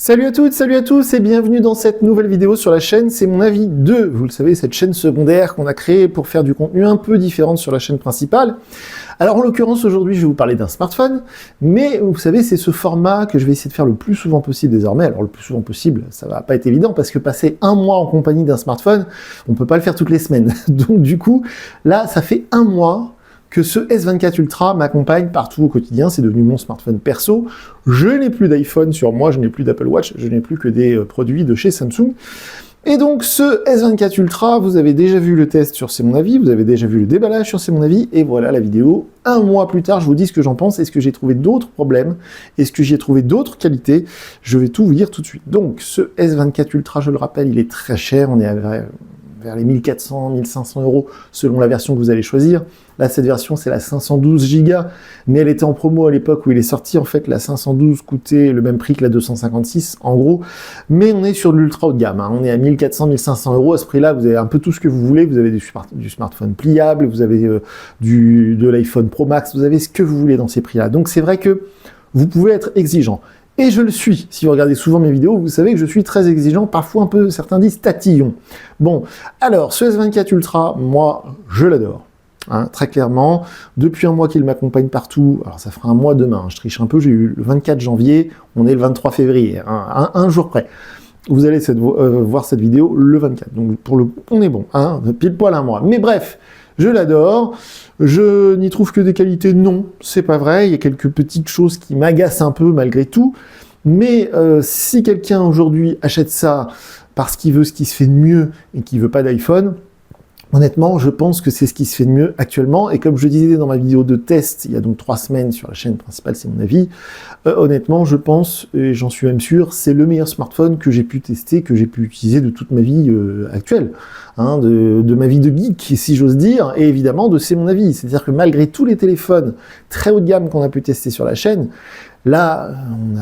Salut à toutes, salut à tous et bienvenue dans cette nouvelle vidéo sur la chaîne. C'est mon avis 2, vous le savez, cette chaîne secondaire qu'on a créée pour faire du contenu un peu différent sur la chaîne principale. Alors en l'occurrence aujourd'hui je vais vous parler d'un smartphone, mais vous savez c'est ce format que je vais essayer de faire le plus souvent possible désormais. Alors le plus souvent possible, ça va pas être évident parce que passer un mois en compagnie d'un smartphone, on peut pas le faire toutes les semaines. Donc du coup, là ça fait un mois que ce S24 Ultra m'accompagne partout au quotidien, c'est devenu mon smartphone perso. Je n'ai plus d'iPhone sur moi, je n'ai plus d'Apple Watch, je n'ai plus que des produits de chez Samsung. Et donc ce S24 Ultra, vous avez déjà vu le test sur C'est mon avis, vous avez déjà vu le déballage sur C'est mon avis, et voilà la vidéo. Un mois plus tard, je vous dis ce que j'en pense, est-ce que j'ai trouvé d'autres problèmes, est-ce que j'y ai trouvé d'autres qualités, je vais tout vous dire tout de suite. Donc ce S24 Ultra, je le rappelle, il est très cher, on est vers les 1400, 1500 € selon la version que vous allez choisir. Là, cette version, c'est la 512 Go, mais elle était en promo à l'époque où il est sorti. En fait, la 512 coûtait le même prix que la 256, en gros. Mais on est sur de l'ultra haut de gamme, hein. On est à 1400, 1500 € à ce prix-là. Vous avez un peu tout ce que vous voulez. Vous avez du smartphone pliable, vous avez de l'iPhone Pro Max, vous avez ce que vous voulez dans ces prix-là. Donc, c'est vrai que vous pouvez être exigeant. Et je le suis. Si vous regardez souvent mes vidéos, vous savez que je suis très exigeant, parfois un peu, certains disent tatillon. Bon, alors, ce S24 Ultra, moi, je l'adore. Hein, très clairement, depuis un mois qu'il m'accompagne partout, alors ça fera un mois demain, hein, je triche un peu, j'ai eu le 24 janvier, on est le 23 février, hein, un jour près. Vous allez voir cette vidéo le 24, donc pour le coup, on est bon, hein, pile poil un mois. Mais bref, je l'adore, je n'y trouve que des qualités, non, c'est pas vrai, il y a quelques petites choses qui m'agacent un peu malgré tout, mais si quelqu'un aujourd'hui achète ça parce qu'il veut ce qui se fait de mieux et qu'il veut pas d'iPhone, honnêtement, je pense que c'est ce qui se fait de mieux actuellement, et comme je disais dans ma vidéo de test, il y a donc 3 semaines sur la chaîne principale, c'est mon avis, honnêtement, je pense, et j'en suis même sûr, c'est le meilleur smartphone que j'ai pu tester, que j'ai pu utiliser de toute ma vie actuelle, hein, de ma vie de geek, si j'ose dire, et évidemment de C'est mon avis, c'est-à-dire que malgré tous les téléphones très haut de gamme qu'on a pu tester sur la chaîne, là,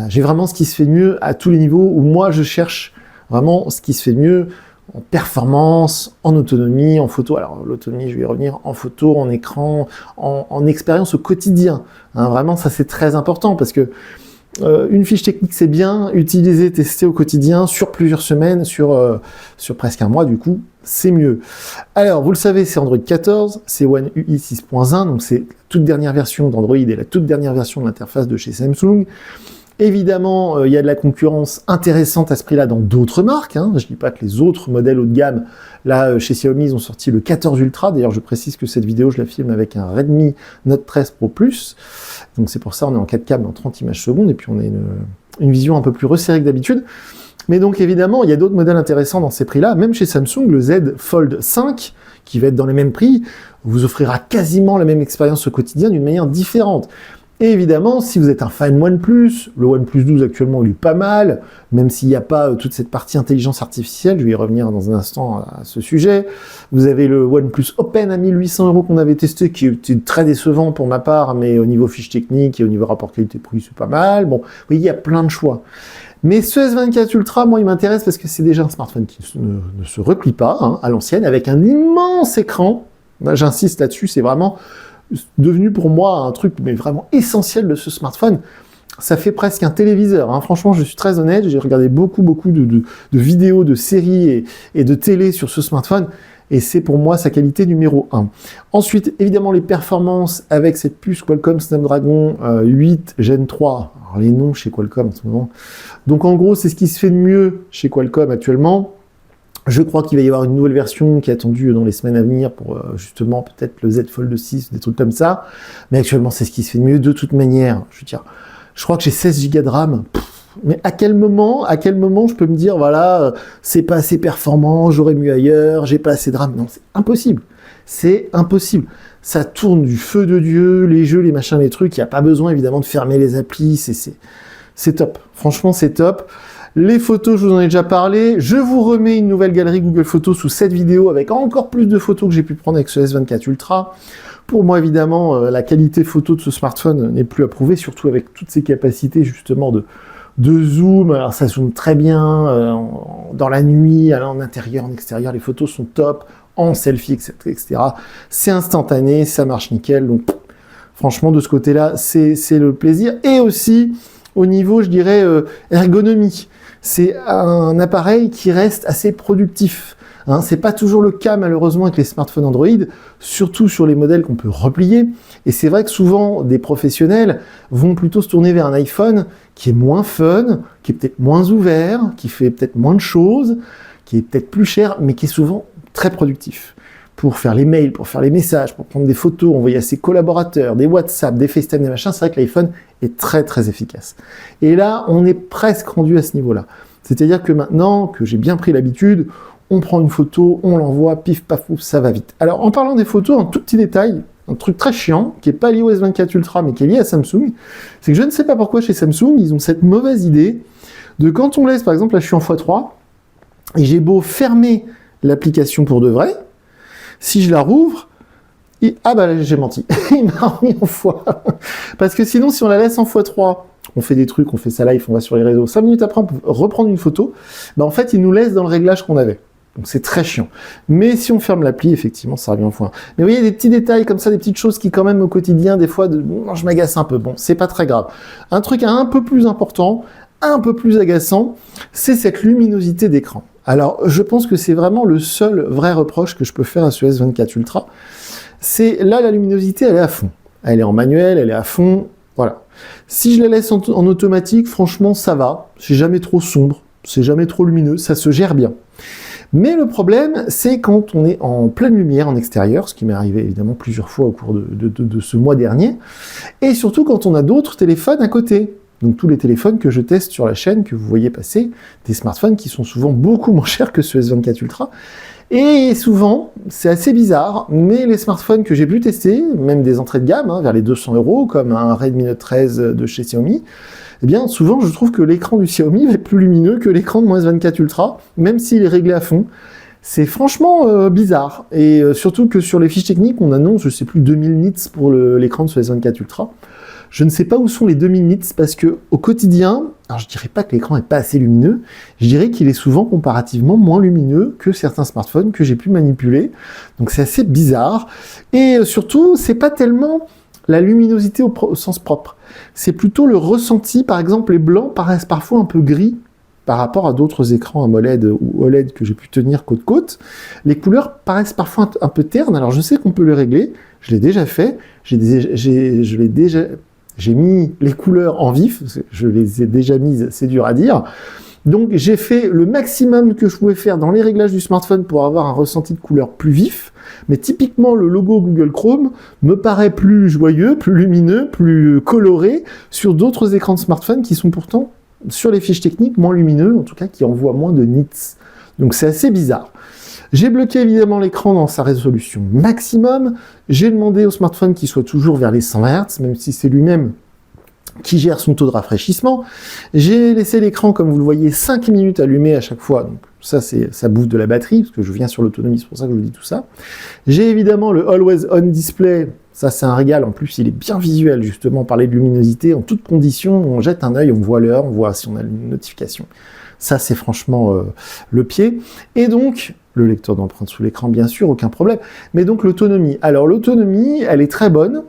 j'ai vraiment ce qui se fait de mieux à tous les niveaux, où moi je cherche vraiment ce qui se fait de mieux, en performance, en autonomie, en photo. Alors l'autonomie, je vais y revenir, en photo, en écran, en expérience au quotidien. Hein, vraiment, ça c'est très important parce que une fiche technique c'est bien, utiliser, tester au quotidien sur plusieurs semaines, sur presque un mois du coup, c'est mieux. Alors vous le savez, c'est Android 14, c'est One UI 6.1, donc c'est la toute dernière version d'Android et la toute dernière version de l'interface de chez Samsung. Évidemment, il y a de la concurrence intéressante à ce prix-là dans d'autres marques. Hein. Je ne dis pas que les autres modèles haut de gamme, là, chez Xiaomi, ils ont sorti le 14 Ultra. D'ailleurs, je précise que cette vidéo, je la filme avec un Redmi Note 13 Pro Plus. Donc c'est pour ça, on est en 4K dans 30 images secondes, et puis on a une vision un peu plus resserrée que d'habitude. Mais donc évidemment, il y a d'autres modèles intéressants dans ces prix-là. Même chez Samsung, le Z Fold 5, qui va être dans les mêmes prix, vous offrira quasiment la même expérience au quotidien d'une manière différente. Et évidemment, si vous êtes un fan OnePlus, le OnePlus 12 actuellement il est pas mal, même s'il n'y a pas toute cette partie intelligence artificielle, je vais y revenir dans un instant à ce sujet. Vous avez le OnePlus Open à 1800 € qu'on avait testé, qui était très décevant pour ma part, mais au niveau fiche technique et au niveau rapport qualité-prix, c'est pas mal. Bon, oui, il y a plein de choix. Mais ce S24 Ultra, moi, il m'intéresse parce que c'est déjà un smartphone qui ne se replie pas, hein, à l'ancienne, avec un immense écran. J'insiste là-dessus, c'est vraiment devenu pour moi un truc mais vraiment essentiel de ce smartphone. Ça fait presque un téléviseur, hein. Franchement, je suis très honnête, j'ai regardé beaucoup de vidéos, de séries et de télé sur ce smartphone, et c'est pour moi sa qualité numéro 1. Ensuite, évidemment, les performances avec cette puce Qualcomm Snapdragon 8 Gen 3. Alors, les noms chez Qualcomm en ce moment. Donc en gros, c'est ce qui se fait de mieux chez Qualcomm actuellement. Je crois qu'il va y avoir une nouvelle version qui est attendue dans les semaines à venir pour justement peut-être le Z Fold 6, des trucs comme ça. Mais actuellement, c'est ce qui se fait de mieux de toute manière. Je veux dire, je crois que j'ai 16 Go de RAM. Mais à quel moment je peux me dire, voilà, c'est pas assez performant, j'aurais mieux ailleurs, j'ai pas assez de RAM. Non, c'est impossible. C'est impossible. Ça tourne du feu de Dieu, les jeux, les machins, les trucs. Il n'y a pas besoin évidemment de fermer les applis. C'est top. Franchement, c'est top. Les photos, je vous en ai déjà parlé. Je vous remets une nouvelle galerie Google Photos sous cette vidéo avec encore plus de photos que j'ai pu prendre avec ce S24 Ultra. Pour moi, évidemment, la qualité photo de ce smartphone n'est plus à prouver, surtout avec toutes ces capacités justement de zoom. Alors ça zoome très bien dans la nuit, en intérieur, en extérieur. Les photos sont top, en selfie, etc. C'est instantané, ça marche nickel. Donc franchement, de ce côté-là, c'est le plaisir. Et aussi au niveau, je dirais, ergonomie. c'est un appareil qui reste assez productif. Hein, c'est pas toujours le cas malheureusement avec les smartphones Android, surtout sur les modèles qu'on peut replier. Et c'est vrai que souvent des professionnels vont plutôt se tourner vers un iPhone qui est moins fun, qui est peut-être moins ouvert, qui fait peut-être moins de choses, qui est peut-être plus cher, mais qui est souvent très productif. Pour faire les mails, pour faire les messages, pour prendre des photos, envoyer à ses collaborateurs, des WhatsApp, des FaceTime, des machins, c'est vrai que l'iPhone est très très efficace. Et là, on est presque rendu à ce niveau-là. C'est-à-dire que maintenant que j'ai bien pris l'habitude, on prend une photo, on l'envoie, pif paf ouf, ça va vite. Alors en parlant des photos, un tout petit détail, un truc très chiant, qui n'est pas lié au S24 Ultra, mais qui est lié à Samsung, c'est que je ne sais pas pourquoi chez Samsung, ils ont cette mauvaise idée de quand on laisse, par exemple, là je suis en x3, et j'ai beau fermer l'application pour de vrai, si je la rouvre, ah bah là j'ai menti, il m'a remis en x. Parce que sinon, si on la laisse en x3, on fait des trucs, on fait sa live, on va sur les réseaux, 5 minutes après on peut reprendre une photo, bah en fait il nous laisse dans le réglage qu'on avait. Donc c'est très chiant. Mais si on ferme l'appli, effectivement, ça revient en x1. Mais vous voyez, des petits détails comme ça, des petites choses qui quand même au quotidien, des fois, je m'agace un peu. Bon, c'est pas très grave. Un truc un peu plus important, un peu plus agaçant, c'est cette luminosité d'écran. Alors, je pense que c'est vraiment le seul vrai reproche que je peux faire à ce S24 Ultra. C'est là, la luminosité, elle est à fond. Elle est en manuel, elle est à fond, voilà. Si je la laisse en automatique, franchement, ça va. C'est jamais trop sombre, c'est jamais trop lumineux, ça se gère bien. Mais le problème, c'est quand on est en pleine lumière en extérieur, ce qui m'est arrivé évidemment plusieurs fois au cours de ce mois dernier, et surtout quand on a d'autres téléphones à côté. Donc tous les téléphones que je teste sur la chaîne, que vous voyez passer, des smartphones qui sont souvent beaucoup moins chers que ce S24 Ultra. Et souvent, c'est assez bizarre, mais les smartphones que j'ai pu tester, même des entrées de gamme, hein, vers les 200 €, comme un Redmi Note 13 de chez Xiaomi, eh bien, souvent, je trouve que l'écran du Xiaomi va être plus lumineux que l'écran de mon S24 Ultra, même s'il est réglé à fond. C'est franchement bizarre. Et surtout que sur les fiches techniques, on annonce, je sais plus, 2000 nits pour l'écran de ce S24 Ultra. Je ne sais pas où sont les 2000 nits, parce que au quotidien, alors je dirais pas que l'écran est pas assez lumineux, je dirais qu'il est souvent comparativement moins lumineux que certains smartphones que j'ai pu manipuler. Donc c'est assez bizarre. Et surtout, c'est pas tellement la luminosité au sens propre. C'est plutôt le ressenti, par exemple, les blancs paraissent parfois un peu gris par rapport à d'autres écrans AMOLED ou OLED que j'ai pu tenir côte-côte. Les couleurs paraissent parfois un peu ternes, alors je sais qu'on peut les régler, je l'ai déjà fait, j'ai mis les couleurs en vif, je les ai déjà mises, c'est dur à dire. Donc j'ai fait le maximum que je pouvais faire dans les réglages du smartphone pour avoir un ressenti de couleur plus vif, mais typiquement le logo Google Chrome me paraît plus joyeux, plus lumineux, plus coloré sur d'autres écrans de smartphone qui sont pourtant, sur les fiches techniques, moins lumineux, en tout cas qui envoient moins de nits. Donc c'est assez bizarre. J'ai bloqué évidemment l'écran dans sa résolution maximum, j'ai demandé au smartphone qu'il soit toujours vers les 100 Hz, même si c'est lui-même qui gère son taux de rafraîchissement. J'ai laissé l'écran, comme vous le voyez, 5 minutes allumé à chaque fois. Donc ça bouffe de la batterie, parce que je viens sur l'autonomie, c'est pour ça que je vous dis tout ça. J'ai évidemment le Always On Display. Ça, c'est un régal. En plus, il est bien visuel, justement. Parler de luminosité, en toutes conditions, on jette un œil, on voit l'heure, on voit si on a une notification. Ça, c'est franchement le pied. Et donc, le lecteur d'empreintes sous l'écran, bien sûr, aucun problème. Mais donc, l'autonomie. Alors, l'autonomie, elle est très bonne.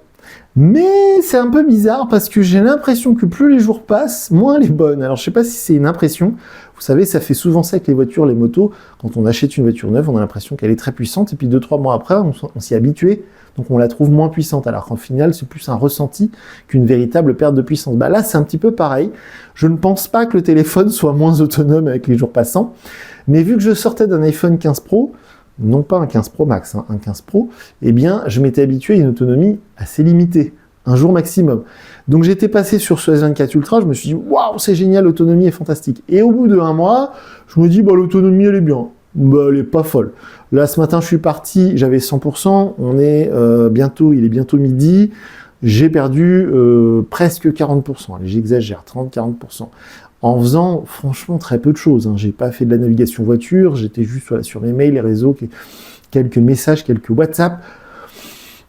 Mais c'est un peu bizarre parce que j'ai l'impression que plus les jours passent, moins elle est bonne. Alors je sais pas si c'est une impression. Vous savez, ça fait souvent ça avec les voitures, les motos. Quand on achète une voiture neuve, on a l'impression qu'elle est très puissante. Et puis 2-3 mois après, on s'y est habitué. Donc on la trouve moins puissante. Alors qu'en final, c'est plus un ressenti qu'une véritable perte de puissance. Bah là, c'est un petit peu pareil. Je ne pense pas que le téléphone soit moins autonome avec les jours passants. Mais vu que je sortais d'un iPhone 15 Pro, non pas un 15 Pro Max, hein, un 15 Pro, eh bien, je m'étais habitué à une autonomie assez limitée, un jour maximum. Donc j'étais passé sur ce S24 Ultra, je me suis dit, waouh, c'est génial, l'autonomie est fantastique. Et au bout de 1 mois, je me dis, bah, l'autonomie, elle est bien. Bah, elle est pas folle. Là, ce matin, je suis parti, j'avais 100%, il est bientôt midi, j'ai perdu presque 40%. Allez, j'exagère, 30-40%. En faisant franchement très peu de choses. Hein. J'ai pas fait de la navigation voiture, j'étais juste sur mes mails, les réseaux, quelques messages, quelques WhatsApp.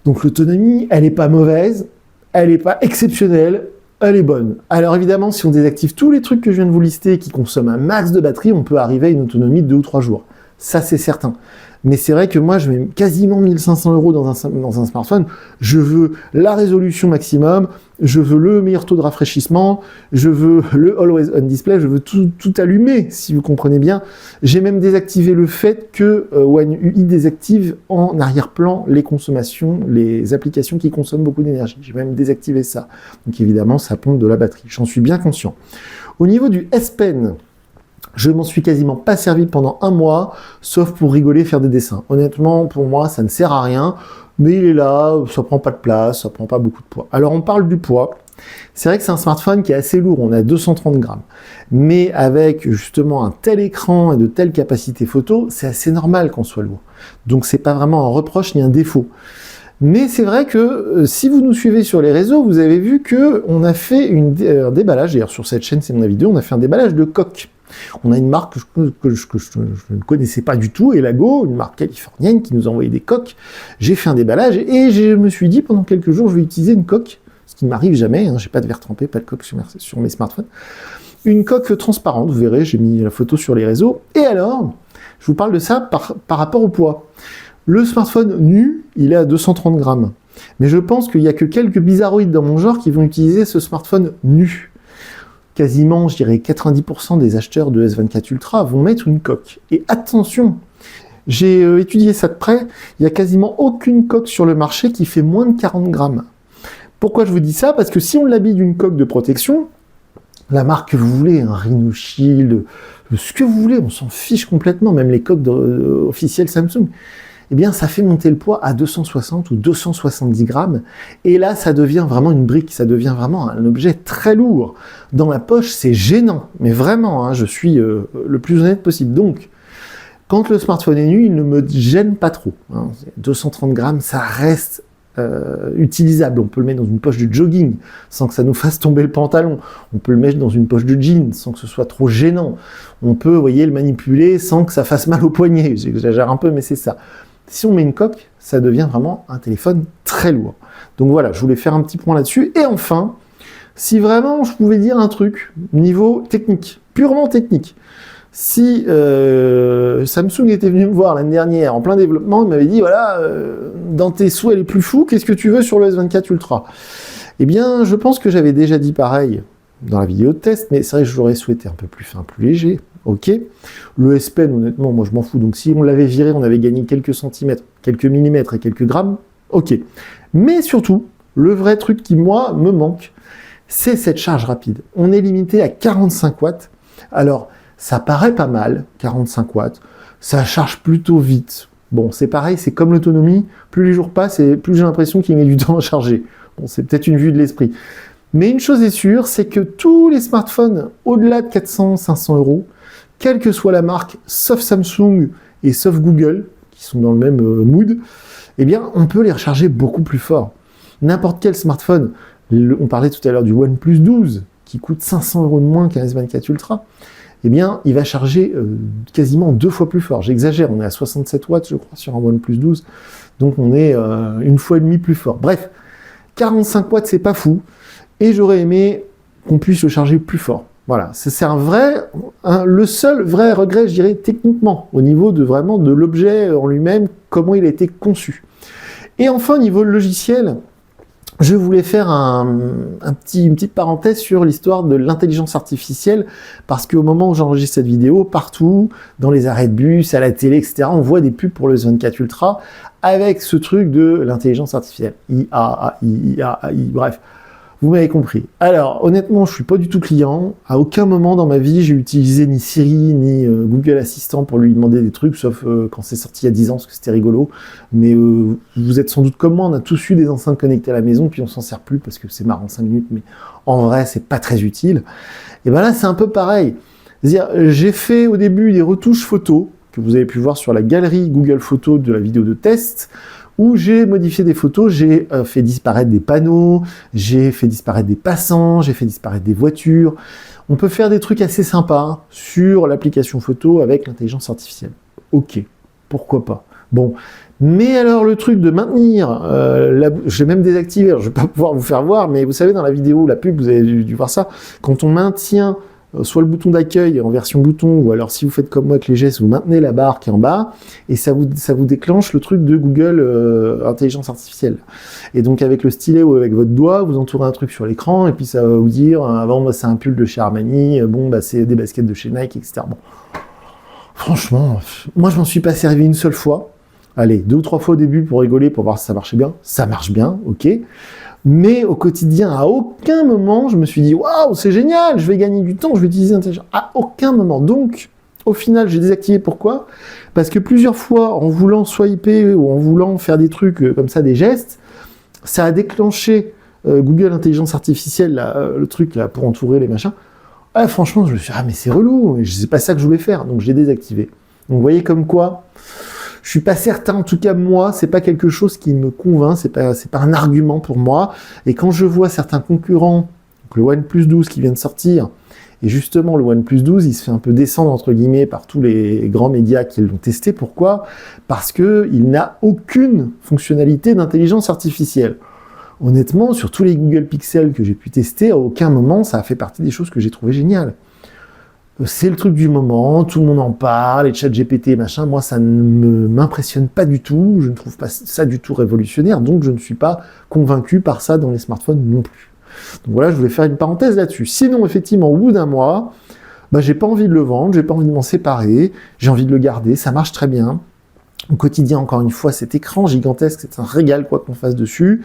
Donc l'autonomie, elle est pas mauvaise, elle est pas exceptionnelle, elle est bonne. Alors évidemment, si on désactive tous les trucs que je viens de vous lister qui consomment un max de batterie, on peut arriver à une autonomie de 2 ou 3 jours. ça c'est certain. Mais c'est vrai que moi, je mets quasiment 1500 € dans un smartphone. Je veux la résolution maximum, je veux le meilleur taux de rafraîchissement, je veux le Always On Display, je veux tout allumer, si vous comprenez bien. J'ai même désactivé le fait que One UI désactive en arrière-plan les consommations, les applications qui consomment beaucoup d'énergie. J'ai même désactivé ça. Donc évidemment, ça pompe de la batterie. J'en suis bien conscient. Au niveau du S Pen, je m'en suis quasiment pas servi pendant un mois, sauf pour rigoler, faire des dessins. Honnêtement, pour moi, ça ne sert à rien, mais il est là, ça prend pas de place, ça prend pas beaucoup de poids. Alors, on parle du poids. C'est vrai que c'est un smartphone qui est assez lourd, on a 230 grammes. Mais avec justement un tel écran et de telles capacités photo, c'est assez normal qu'on soit lourd. Donc, c'est pas vraiment un reproche ni un défaut. Mais c'est vrai que si vous nous suivez sur les réseaux, vous avez vu que on a fait un déballage, d'ailleurs sur cette chaîne, c'est mon vidéo, on a fait un déballage de coque. On a une marque que je ne connaissais pas du tout, Elago, une marque californienne qui nous a envoyé des coques. J'ai fait un déballage et je me suis dit pendant quelques jours, je vais utiliser une coque, ce qui ne m'arrive jamais, hein, j'ai pas de verre trempé, pas de coque sur mes smartphones. Une coque transparente, vous verrez, j'ai mis la photo sur les réseaux. Et alors, je vous parle de ça par rapport au poids. Le smartphone nu, il est à 230 grammes. Mais je pense qu'il n'y a que quelques bizarroïdes dans mon genre qui vont utiliser ce smartphone nu. Quasiment, je dirais, 90% des acheteurs de S24 Ultra vont mettre une coque. Et attention, j'ai étudié ça de près, il n'y a quasiment aucune coque sur le marché qui fait moins de 40 grammes. Pourquoi je vous dis ça? Parce que si on l'habille d'une coque de protection, la marque que vous voulez, un Rhino Shield, ce que vous voulez, on s'en fiche complètement, même les coques officielles Samsung, eh bien, ça fait monter le poids à 260 ou 270 grammes. Et là, ça devient vraiment une brique, ça devient vraiment un objet très lourd. Dans la poche, c'est gênant. Mais vraiment, hein, je suis le plus honnête possible. Donc, quand le smartphone est nu, il ne me gêne pas trop. Hein. 230 grammes, ça reste utilisable. On peut le mettre dans une poche de jogging sans que ça nous fasse tomber le pantalon. On peut le mettre dans une poche de jean sans que ce soit trop gênant. On peut, vous voyez, le manipuler sans que ça fasse mal au poignet. J'exagère un peu, mais c'est ça. Si on met une coque, ça devient vraiment un téléphone très lourd. Donc voilà, je voulais faire un petit point là-dessus. Et enfin, si vraiment je pouvais dire un truc, niveau technique, purement technique, si Samsung était venu me voir l'année dernière en plein développement, il m'avait dit, voilà, dans tes souhaits les plus fous, qu'est-ce que tu veux sur le S24 Ultra? Eh bien, je pense que j'avais déjà dit pareil dans la vidéo de test, mais c'est vrai que j'aurais souhaité un peu plus fin, plus léger. Ok, le S Pen, honnêtement, moi je m'en fous. Donc si on l'avait viré, on avait gagné quelques centimètres, quelques millimètres et quelques grammes. Ok. Mais surtout, le vrai truc qui, moi, me manque, c'est cette charge rapide. On est limité à 45 watts. Alors, ça paraît pas mal, 45 watts. Ça charge plutôt vite. Bon, c'est pareil, c'est comme l'autonomie. Plus les jours passent et plus j'ai l'impression qu'il met du temps à charger. Bon, c'est peut-être une vue de l'esprit. Mais une chose est sûre, c'est que tous les smartphones au-delà de 400-500 €, quelle que soit la marque, sauf Samsung et sauf Google, qui sont dans le même mood, eh bien, on peut les recharger beaucoup plus fort. N'importe quel smartphone, on parlait tout à l'heure du OnePlus 12, qui coûte 500 € de moins qu'un S24 Ultra, eh bien, il va charger quasiment 2 fois plus fort. J'exagère, on est à 67 watts, je crois, sur un OnePlus 12, donc on est 1,5 fois plus fort. Bref, 45 watts, c'est pas fou, et j'aurais aimé qu'on puisse le charger plus fort. Voilà, c'est le seul vrai regret, je dirais, techniquement, au niveau de vraiment de l'objet en lui-même, comment il a été conçu. Et enfin, niveau logiciel, je voulais faire une petite parenthèse sur l'histoire de l'intelligence artificielle, parce qu'au moment où j'enregistre cette vidéo, partout, dans les arrêts de bus, à la télé, etc., on voit des pubs pour le S24 Ultra avec ce truc de l'intelligence artificielle. IA, AI, bref. Vous m'avez compris. Alors, honnêtement, je suis pas du tout client. À aucun moment dans ma vie, j'ai utilisé ni Siri, ni Google Assistant pour lui demander des trucs, sauf quand c'est sorti il y a 10 ans, parce que c'était rigolo. Mais vous êtes sans doute comme moi, on a tous eu des enceintes connectées à la maison, puis on s'en sert plus parce que c'est marrant 5 minutes, mais en vrai, c'est pas très utile. Et ben là, c'est un peu pareil. C'est-à-dire, j'ai fait au début des retouches photos, que vous avez pu voir sur la galerie Google Photos de la vidéo de test, où j'ai modifié des photos, j'ai fait disparaître des panneaux, j'ai fait disparaître des passants, j'ai fait disparaître des voitures. On peut faire des trucs assez sympas sur l'application photo avec l'intelligence artificielle. Ok, pourquoi pas. Bon, mais alors le truc de maintenir, je l'ai même désactivé, alors je vais pas pouvoir vous faire voir, mais vous savez dans la vidéo, la pub, vous avez dû voir ça, quand on maintient soit le bouton d'accueil en version bouton, ou alors si vous faites comme moi avec les gestes, vous maintenez la barre qui est en bas, et ça vous déclenche le truc de Google Intelligence Artificielle. Et donc avec le stylet ou avec votre doigt, vous entourez un truc sur l'écran, et puis ça va vous dire, avant moi c'est un pull de chez Armani, bon bah c'est des baskets de chez Nike, etc. Bon. Franchement, moi je m'en suis pas servi une seule fois. Allez, 2 ou 3 fois au début pour rigoler, pour voir si ça marchait bien. Ça marche bien, ok. Mais au quotidien, à aucun moment, je me suis dit « Waouh, c'est génial, je vais gagner du temps, je vais utiliser l'intelligence. » À aucun moment. Donc, au final, j'ai désactivé. Pourquoi? Parce que plusieurs fois, en voulant swiper ou en voulant faire des trucs comme ça, des gestes, ça a déclenché Google Intelligence Artificielle, là, le truc là pour entourer les machins. Ah, franchement, je me suis dit « Ah, mais c'est relou, c'est pas ça que je voulais faire. » Donc, je l'ai désactivé. Donc, vous voyez comme quoi... Je suis pas certain, en tout cas moi, c'est pas quelque chose qui me convainc, c'est pas un argument pour moi. Et quand je vois certains concurrents, donc le OnePlus 12 qui vient de sortir, et justement le OnePlus 12, il se fait un peu descendre entre guillemets par tous les grands médias qui l'ont testé. Pourquoi? Parce que il n'a aucune fonctionnalité d'intelligence artificielle. Honnêtement, sur tous les Google Pixel que j'ai pu tester, à aucun moment ça a fait partie des choses que j'ai trouvées géniales. C'est le truc du moment, tout le monde en parle, les chats GPT, machin, moi ça ne m'impressionne pas du tout, je ne trouve pas ça du tout révolutionnaire, donc je ne suis pas convaincu par ça dans les smartphones non plus. Donc voilà, je voulais faire une parenthèse là-dessus. Sinon, effectivement, au bout d'un mois, bah, j'ai pas envie de le vendre, j'ai pas envie de m'en séparer, j'ai envie de le garder, ça marche très bien. Au quotidien, encore une fois, cet écran gigantesque, c'est un régal quoi qu'on fasse dessus.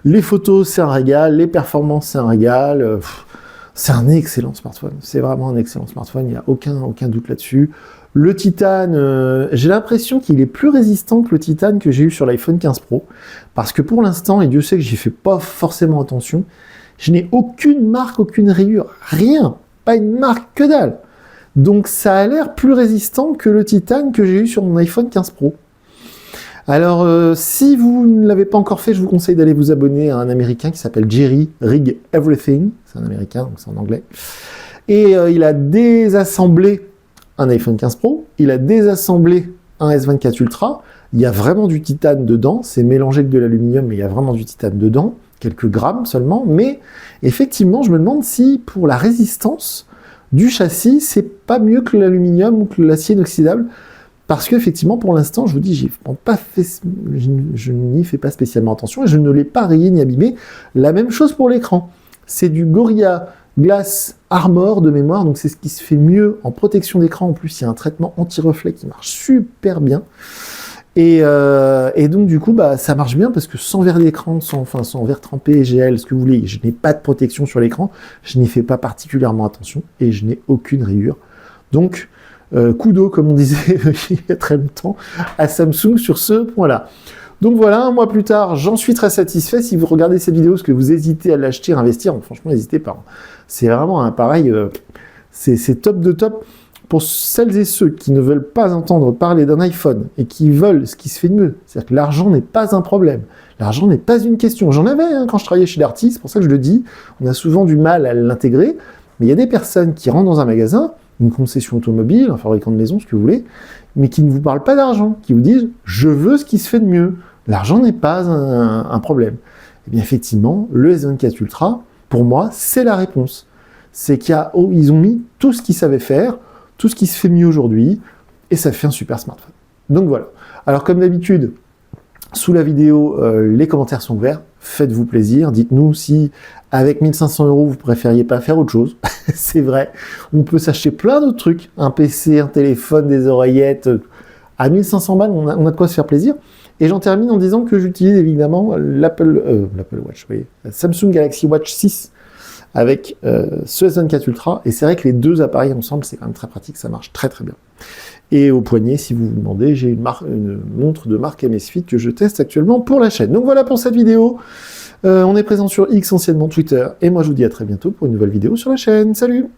Les photos, c'est un régal, les performances, c'est un régal. C'est un excellent smartphone, c'est vraiment un excellent smartphone, il n'y a aucun doute là-dessus. Le titane, j'ai l'impression qu'il est plus résistant que le titane que j'ai eu sur l'iPhone 15 Pro, parce que pour l'instant, et Dieu sait que j'y fais pas forcément attention, je n'ai aucune marque, aucune rayure, rien, pas une marque, que dalle. Donc ça a l'air plus résistant que le titane que j'ai eu sur mon iPhone 15 Pro. Alors, si vous ne l'avez pas encore fait, je vous conseille d'aller vous abonner à un Américain qui s'appelle Jerry Rig Everything. C'est un Américain, donc c'est en anglais. Et il a désassemblé un iPhone 15 Pro, il a désassemblé un S24 Ultra. Il y a vraiment du titane dedans, c'est mélangé avec de l'aluminium, mais il y a vraiment du titane dedans, quelques grammes seulement. Mais effectivement, je me demande si pour la résistance du châssis, c'est pas mieux que l'aluminium ou que l'acier inoxydable. Parce qu'effectivement, pour l'instant, je vous dis, je n'y fais pas spécialement attention et je ne l'ai pas rayé ni abîmé. La même chose pour l'écran. C'est du Gorilla Glass Armor de mémoire, donc c'est ce qui se fait mieux en protection d'écran. En plus, il y a un traitement anti-reflet qui marche super bien. Et donc, du coup, bah, ça marche bien parce que sans verre d'écran, sans verre trempé, GL, ce que vous voulez, je n'ai pas de protection sur l'écran. Je n'y fais pas particulièrement attention et je n'ai aucune rayure. Donc, coup d'eau, comme on disait il y a très longtemps, à Samsung sur ce point-là. Donc voilà, un mois plus tard, j'en suis très satisfait. Si vous regardez cette vidéo, parce que vous hésitez à l'acheter, à investir, franchement, n'hésitez pas. C'est vraiment un pareil, c'est top de top. Pour celles et ceux qui ne veulent pas entendre parler d'un iPhone et qui veulent ce qui se fait de mieux, c'est-à-dire que l'argent n'est pas un problème, l'argent n'est pas une question. J'en avais quand je travaillais chez Darty, c'est pour ça que je le dis, on a souvent du mal à l'intégrer, mais il y a des personnes qui rentrent dans un magasin, une concession automobile, un fabricant de maison, ce que vous voulez, mais qui ne vous parlent pas d'argent, qui vous disent « je veux ce qui se fait de mieux ». L'argent n'est pas un problème. Et bien effectivement, le S24 Ultra, pour moi, c'est la réponse. C'est qu'ils ont mis tout ce qu'ils savaient faire, tout ce qui se fait mieux aujourd'hui, et ça fait un super smartphone. Donc voilà. Alors comme d'habitude, sous la vidéo, les commentaires sont ouverts, faites-vous plaisir, dites-nous si avec 1500 € vous préfériez pas faire autre chose. C'est vrai, on peut s'acheter plein d'autres trucs, un PC, un téléphone, des oreillettes, à 1500 balles, on a de quoi se faire plaisir. Et j'en termine en disant que j'utilise évidemment l'Apple Watch, vous voyez, la Samsung Galaxy Watch 6 avec ce S24 Ultra, et c'est vrai que les deux appareils ensemble, c'est quand même très pratique, ça marche très très bien. Et au poignet, si vous vous demandez, j'ai une montre de marque Amazfit que je teste actuellement pour la chaîne. Donc voilà pour cette vidéo. On est présent sur X, anciennement Twitter, et moi je vous dis à très bientôt pour une nouvelle vidéo sur la chaîne. Salut!